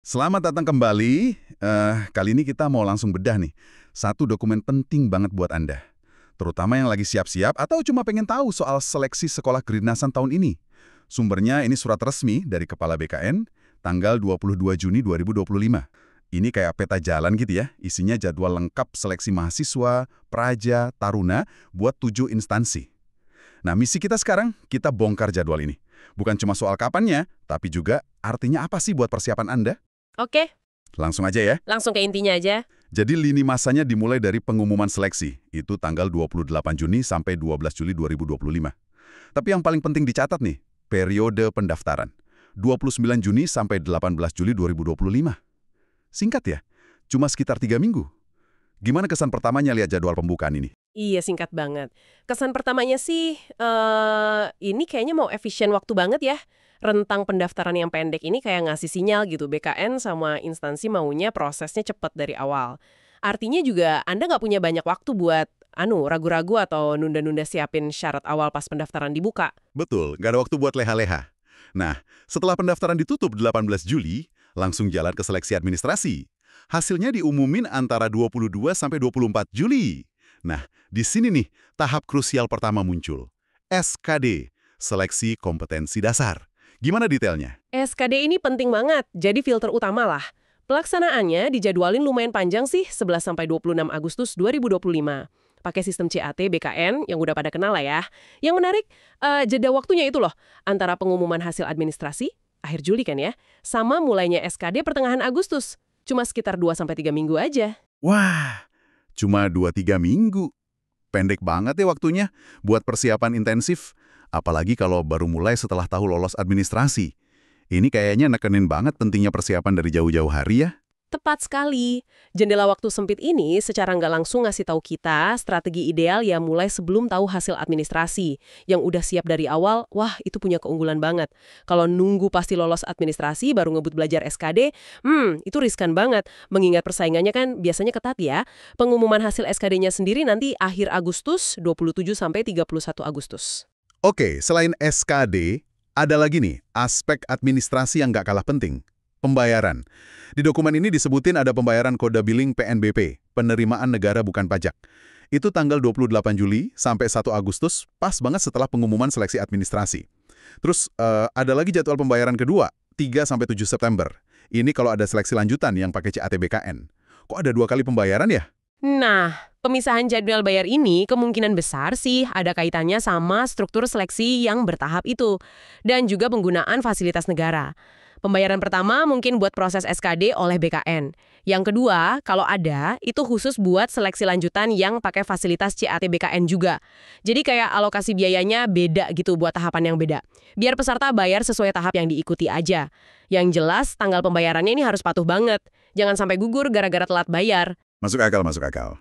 Selamat datang kembali. Kali ini kita mau langsung bedah nih. Satu dokumen penting banget buat Anda. Terutama yang lagi siap-siap atau cuma pengen tahu soal seleksi sekolah kedinasan tahun ini. Sumbernya ini surat resmi dari Kepala BKN, tanggal 22 Juni 2025. Ini kayak peta jalan gitu ya, isinya jadwal lengkap seleksi mahasiswa, praja, taruna buat 7 instansi. Nah, misi kita sekarang, kita bongkar jadwal ini. Bukan cuma soal kapannya, tapi juga artinya apa sih buat persiapan Anda? Oke, Langsung aja ya. langsung ke intinya aja. Jadi lini masanya dimulai dari pengumuman seleksi, itu tanggal 28 Juni sampai 12 Juli 2025. Tapi yang paling penting dicatat nih, periode pendaftaran. 29 Juni sampai 18 Juli 2025. Singkat ya, cuma sekitar 3 minggu. Gimana kesan pertamanya lihat jadwal pembukaan ini? Iya, singkat banget. Kesan pertamanya sih, ini kayaknya mau efisien waktu banget ya. Rentang pendaftaran yang pendek ini kayak ngasih sinyal gitu, BKN sama instansi maunya prosesnya cepat dari awal. Artinya juga Anda nggak punya banyak waktu buat, ragu-ragu atau nunda-nunda siapin syarat awal pas pendaftaran dibuka. Betul, nggak ada waktu buat leha-leha. Nah, setelah pendaftaran ditutup 18 Juli, langsung jalan ke seleksi administrasi. Hasilnya diumumin antara 22 sampai 24 Juli. Nah, di sini nih, tahap krusial pertama muncul. SKD, Seleksi Kompetensi Dasar. Gimana detailnya? SKD ini penting banget, jadi filter utama lah. Pelaksanaannya dijadwalin lumayan panjang sih, 11-26 Agustus 2025. Pakai sistem CAT BKN yang udah pada kenal lah ya. Yang menarik, jeda waktunya itu loh, antara pengumuman hasil administrasi, akhir Juli kan ya, sama mulainya SKD pertengahan Agustus. Cuma sekitar 2-3 minggu aja. Wah, cuma 2-3 minggu. Pendek banget ya waktunya buat persiapan intensif. Apalagi kalau baru mulai setelah tahu lolos administrasi. Ini kayaknya nekenin banget pentingnya persiapan dari jauh-jauh hari ya. Tepat sekali. Jendela waktu sempit ini secara nggak langsung ngasih tahu kita strategi ideal ya mulai sebelum tahu hasil administrasi. Yang udah siap dari awal, wah itu punya keunggulan banget. Kalau nunggu pasti lolos administrasi baru ngebut belajar SKD, itu riskan banget. Mengingat persaingannya kan biasanya ketat ya. Pengumuman hasil SKD-nya sendiri nanti akhir Agustus, 27 sampai 31 Agustus. Oke, selain SKD, ada lagi nih aspek administrasi yang nggak kalah penting. Pembayaran. Di dokumen ini disebutin ada pembayaran kode billing PNBP, penerimaan negara bukan pajak. Itu tanggal 28 Juli sampai 1 Agustus, pas banget setelah pengumuman seleksi administrasi. Terus ada lagi jadwal pembayaran kedua, 3-7 September. Ini kalau ada seleksi lanjutan yang pakai CAT-BKN. Kok ada 2 kali pembayaran ya? Nah, pemisahan jadwal bayar ini kemungkinan besar sih ada kaitannya sama struktur seleksi yang bertahap itu. Dan juga penggunaan fasilitas negara. Pembayaran pertama mungkin buat proses SKD oleh BKN. Yang kedua, kalau ada, itu khusus buat seleksi lanjutan yang pakai fasilitas CAT BKN juga. Jadi kayak alokasi biayanya beda gitu buat tahapan yang beda. Biar peserta bayar sesuai tahap yang diikuti aja. Yang jelas, tanggal pembayarannya ini harus patuh banget. Jangan sampai gugur gara-gara telat bayar. Masuk akal, masuk akal.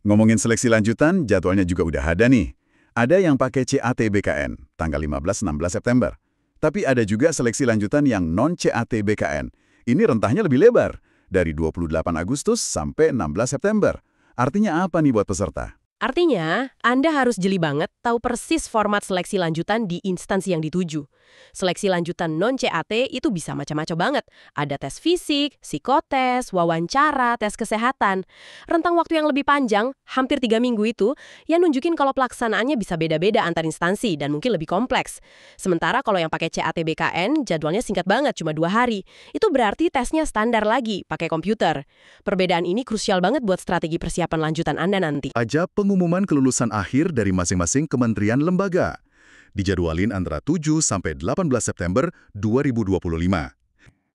Ngomongin seleksi lanjutan, jadwalnya juga udah ada nih. Ada yang pakai CAT BKN, tanggal 15-16 September. Tapi ada juga seleksi lanjutan yang non-CAT BKN. Ini rentahnya lebih lebar, dari 28 Agustus sampai 16 September. Artinya apa nih buat peserta? Artinya, Anda harus jeli banget tahu persis format seleksi lanjutan di instansi yang dituju. Seleksi lanjutan non-CAT itu bisa macam-macam banget. Ada tes fisik, psikotes, wawancara, tes kesehatan. Rentang waktu yang lebih panjang, hampir 3 minggu itu, yang nunjukin kalau pelaksanaannya bisa beda-beda antar instansi dan mungkin lebih kompleks. Sementara kalau yang pakai CAT BKN, jadwalnya singkat banget, cuma 2 hari. Itu berarti tesnya standar lagi, pakai komputer. Perbedaan ini krusial banget buat strategi persiapan lanjutan Anda nanti. Aja pengumuman kelulusan akhir dari masing-masing kementerian lembaga. Dijadwalin antara 7 sampai 18 September 2025.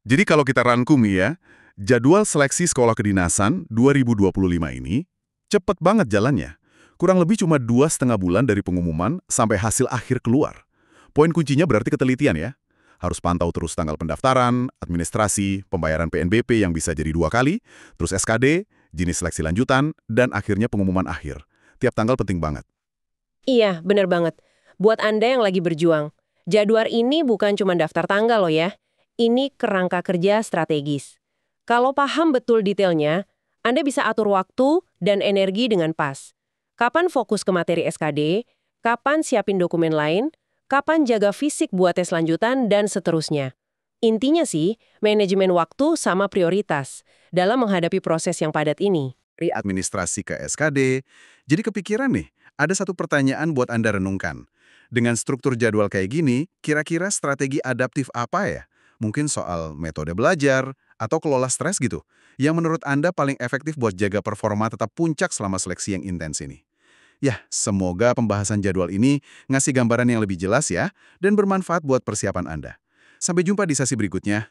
Jadi kalau kita rangkum ya, jadwal seleksi sekolah kedinasan 2025 ini cepet banget jalannya. Kurang lebih cuma 2,5 bulan dari pengumuman sampai hasil akhir keluar. Poin kuncinya berarti ketelitian ya. Harus pantau terus tanggal pendaftaran, administrasi, pembayaran PNBP yang bisa jadi 2 kali, terus SKD, jenis seleksi lanjutan, dan akhirnya pengumuman akhir. Tiap tanggal penting banget. Iya, bener banget. Buat Anda yang lagi berjuang, jadwal ini bukan cuma daftar tanggal loh ya. Ini kerangka kerja strategis. Kalau paham betul detailnya, Anda bisa atur waktu dan energi dengan pas. Kapan fokus ke materi SKD, kapan siapin dokumen lain, kapan jaga fisik buat tes lanjutan, dan seterusnya. Intinya sih, manajemen waktu sama prioritas dalam menghadapi proses yang padat ini. Dari administrasi ke SKD. Jadi kepikiran nih, ada satu pertanyaan buat Anda renungkan. Dengan struktur jadwal kayak gini, kira-kira strategi adaptif apa ya? Mungkin soal metode belajar, atau kelola stres gitu, yang menurut Anda paling efektif buat jaga performa tetap puncak selama seleksi yang intens ini. Ya, semoga pembahasan jadwal ini ngasih gambaran yang lebih jelas ya, dan bermanfaat buat persiapan Anda. Sampai jumpa di sesi berikutnya.